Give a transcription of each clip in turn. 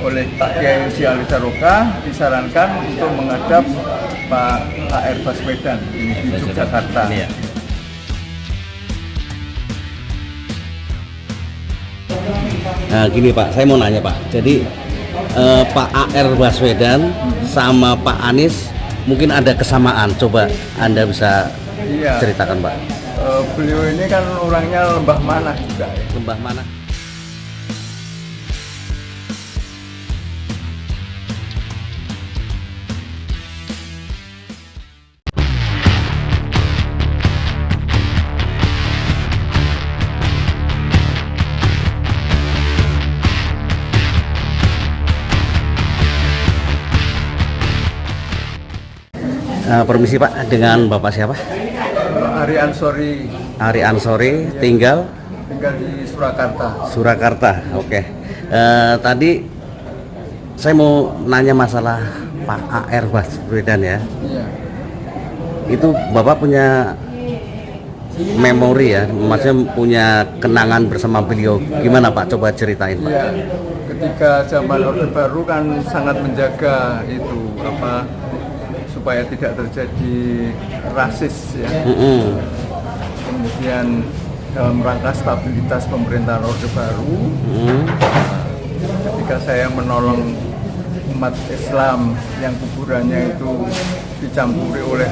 oleh Pak Kiai Haji Ali Barokah disarankan untuk menghadap Pak HR Baswedan ini di Yogyakarta. Ini ya. Nah gini Pak, saya mau nanya Pak. Jadi Pak AR Baswedan sama Pak Anies mungkin ada kesamaan. Coba Anda bisa ceritakan Pak. Beliau ini kan orangnya lembah manah juga ya. Lembah mana? Permisi Pak, dengan Bapak siapa? Ari Ansori. Ari Ansori, tinggal di Surakarta. Surakarta, oke. Tadi saya mau nanya masalah Pak AR Baswedan ya. Iya. Itu Bapak punya memori ya, maksudnya punya kenangan bersama beliau. Gimana Pak? Coba ceritain Pak. Iya. Ketika zaman Orde Baru kan sangat menjaga itu supaya tidak terjadi rasis ya. Kemudian dalam rangka stabilitas pemerintahan Orde Baru, ketika saya menolong umat Islam yang kuburannya itu dicampuri oleh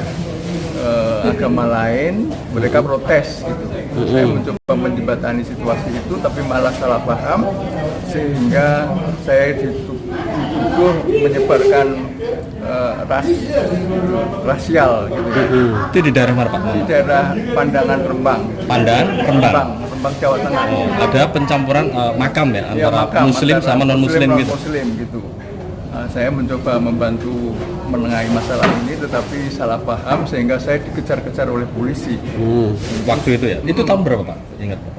agama lain, mereka protes gitu. Saya mencoba menjembatani situasi itu, tapi malah salah paham sehingga saya dituduh menyebarkan rasial gitu. Itu di daerah mana Pak? Di daerah Pandangan Rembang. Rembang. Rembang Jawa Tengah. Ada pencampuran makam ya antara makam, muslim antara sama non muslim gitu. Muslim gitu. Saya mencoba membantu menengahi masalah ini, tetapi salah paham sehingga saya dikejar-kejar oleh polisi. Waktu itu ya. Itu tahun berapa Pak? Ingat Pak?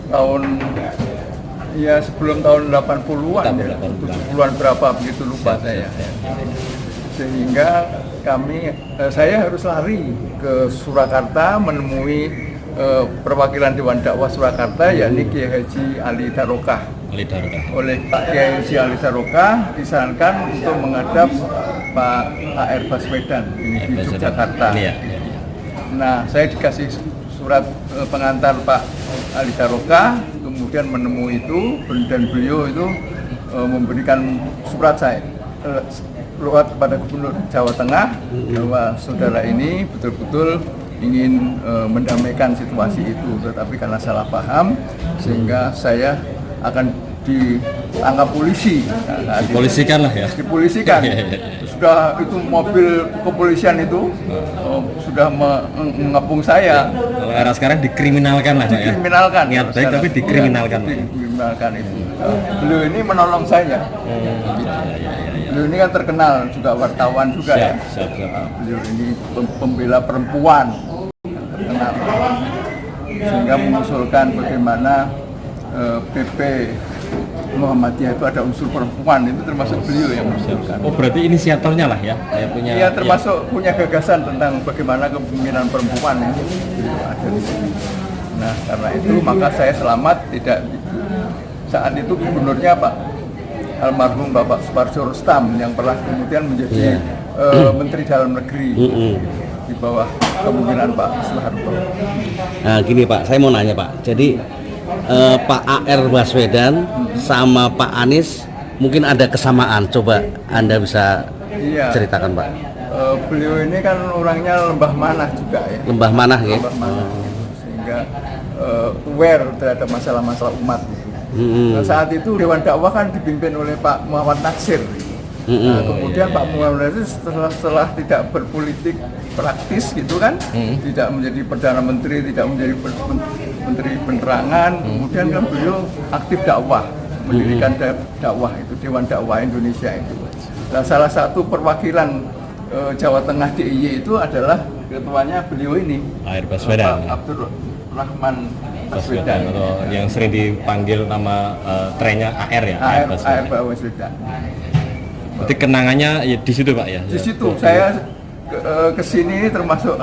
Tahun ya sebelum tahun 80-an ya, 70-an berapa begitu lupa saya. Sehingga saya harus lari ke Surakarta menemui perwakilan Dewan Dakwah Surakarta, yakni Kiai Haji Ali Barokah. Oleh Pak Kiai Haji Ali Barokah disarankan untuk menghadap Pak HR Baswedan ini di Yogyakarta. Nah, saya dikasih surat pengantar Pak Ali Barokah, kemudian menemui itu, dan beliau itu memberikan surat kepada Gubernur Jawa Tengah bahwa saudara ini betul-betul ingin mendamaikan situasi itu, tetapi karena salah paham sehingga saya akan ditangkap polisi. Dipolisikan lah ya. Dipolisikan. Sudah itu mobil kepolisian itu sudah mengepung saya. Kalau era sekarang dikriminalkan lah Pak ya. Dikriminalkan. Niat baik tapi dikriminalkan. Dikriminalkan itu. Beliau ini menolong saya. Beliau ini kan terkenal juga wartawan juga ya. Beliau ini pembela perempuan terkenal. Sehingga mengusulkan bagaimana PP Muhammadiyah itu ada unsur perempuan, itu termasuk beliau yang mengusulkan. Oh berarti inisiatornya lah ya? Iya, termasuk punya gagasan tentang bagaimana kepemimpinan perempuan itu ada di sini. Nah karena itu maka saya selamat tidak saat itu gubernurnya Pak almarhum Bapak Suparjo Rustam yang pernah kemudian menjadi Menteri Dalam Negeri di bawah kepemimpinan Pak Soeharto. Nah gini Pak, saya mau nanya Pak. Jadi Pak AR Baswedan sama Pak Anies mungkin ada kesamaan. Coba Anda bisa ceritakan Pak. Beliau ini kan orangnya lembah manah juga ya. Lembah manah ya. Lembah manah. Sehingga aware terhadap masalah-masalah umat. Nah, saat itu Dewan Dakwah kan dipimpin oleh Pak Muhammad Natsir. Nah, kemudian Pak Muhammad Natsir setelah tidak berpolitik praktis gitu kan, tidak menjadi Perdana Menteri, tidak menjadi Menteri Penerangan, kemudian kan beliau aktif dakwah, mendirikan dakwah itu, Dewan Dakwah Indonesia itu. Nah, salah satu perwakilan Jawa Tengah DIY itu adalah ketuanya beliau ini, AR Baswedan. Abdul Rahman Baswedan, atau yang sering dipanggil nama trennya AR ya. AR Baswedan. Berarti kenangannya ya di situ Pak ya. Di situ saya kesini ini termasuk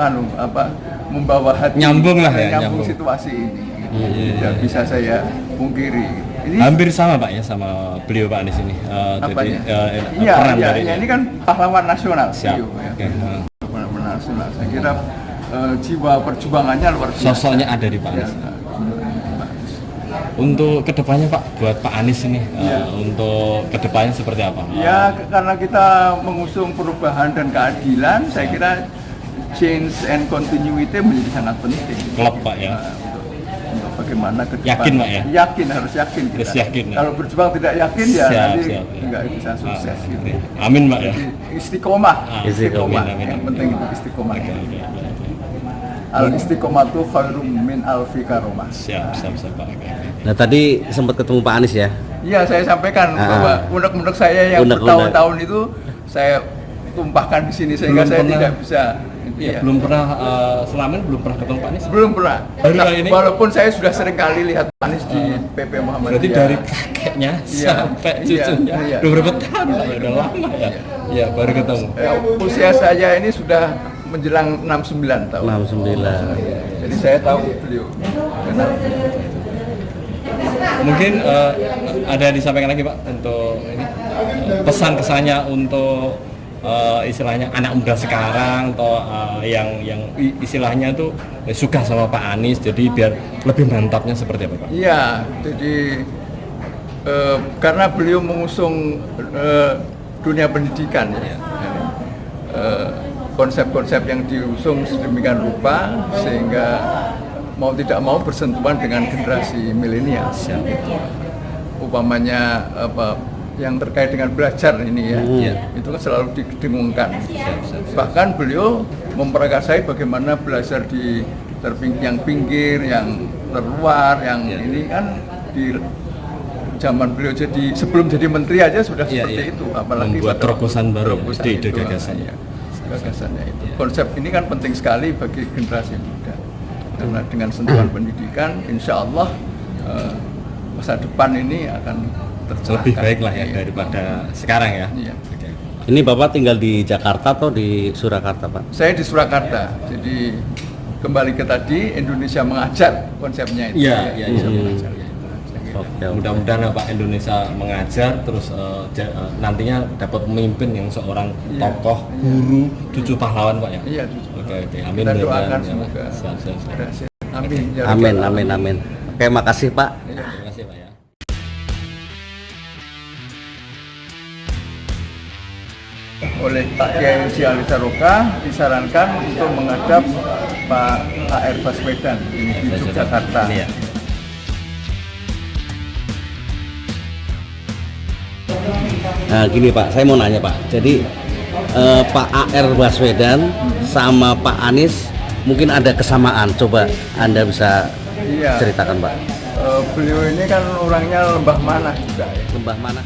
membawa hati, nyambung lah ya, nyambung situasi ini. Tidak bisa saya pungkiri. ini hampir sama Pak ya sama beliau Pak Anies ini. apanya? Jadi Iya, peran iya, dari iya, ini kan pahlawan nasional. siap. beliau, ya. Oke. Pahlawan nasional. Saya kira jiwa perjuangannya luar biasa. Sosoknya ada di Pak Ya, Anies. Untuk kedepannya Pak, buat Pak Anies ini, Iya. untuk kedepannya seperti apa? Ya, karena kita mengusung perubahan dan keadilan, saya kira change and continuity menjadi sangat penting. Klub Pak ya. Untuk bagaimana ke depan. Yakin, Pak, ya? Yakin, harus yakin kita. Harus yakin, ya? Kalau berjuang tidak yakin ya Siap, nanti siap, ya. nggak bisa sukses gitu. Amin Pak ya. Jadi, istiqomah, Istiqomah. Amin, yang amin. penting itu istiqomah. Oke. Al istiqomatu khairum min alfi karomah. Siap Pak. Oke. Nah tadi sempat ketemu Pak Anies ya. Iya, saya sampaikan Ah. bahwa unek-unek saya yang Unek-unek. bertahun-tahun itu saya tumpahkan di sini sehingga Belum saya pernah. tidak bisa. Iya, Iya. belum pernah selama ini belum pernah ketemu Pak Anies. Belum pernah. Baru Nah, kali ini? walaupun saya sudah sering kali lihat Pak Anies di PP Muhammadiyah. Berarti dari kakeknya Iya, sampai iya, cucunya iya. udah berapa tahun Pak? Udah lama ya. Iya, baru ketemu. Usia saya ini sudah menjelang 69 tahun. 69. Jadi saya tahu beliau. Kenal. Mungkin ada yang disampaikan lagi Pak untuk ini pesan kesannya untuk istilahnya anak muda sekarang atau yang istilahnya tuh suka sama Pak Anies, jadi biar lebih mantapnya seperti apa Pak? Iya, jadi karena beliau mengusung dunia pendidikan ya. Konsep-konsep yang diusung sedemikian rupa sehingga mau tidak mau bersentuhan dengan generasi milenial. Upamanya apa yang terkait dengan belajar ini ya, itu kan selalu didengungkan. Bahkan beliau memperkasai bagaimana belajar di yang pinggir, yang terluar, yang ini kan di zaman beliau jadi sebelum jadi menteri aja sudah seperti itu, apalagi membuat pada terobosan baru, ide itu, gagasannya. Gagasannya itu. Konsep ini kan penting sekali bagi generasi muda. Karena dengan sentuhan pendidikan, insya Allah masa depan ini akan tercerahkan. Lebih baik lah ya daripada sekarang ya. Iya. Oke. Ini Bapak tinggal di Jakarta atau di Surakarta Pak? Saya di Surakarta, jadi kembali ke tadi Indonesia mengajar konsepnya itu. Iya. Indonesia mengajar. Oke. Mudah-mudahan Pak Indonesia mengajar terus nantinya dapat memimpin yang seorang tokoh, guru, cucu pahlawan Pak ya. Iya, Oke. Amin. kita doakan mudah-mudahan, ya, semoga Pak. Siap. berhasil. Amin. Ya Amin, Rabbal amin, amin. Oke, makasih Pak. Iya. Terima kasih Pak ya. Oleh Pak Kiai Haji Saroka disarankan untuk menghadap Pak AR Baswedan ini di Yogyakarta. Ini ya. Nah gini Pak, saya mau nanya Pak. Jadi Pak AR Baswedan sama Pak Anies mungkin ada kesamaan. Coba Anda bisa Iya. ceritakan Pak. Beliau ini kan orangnya lembah mana juga ya. Lembah mana?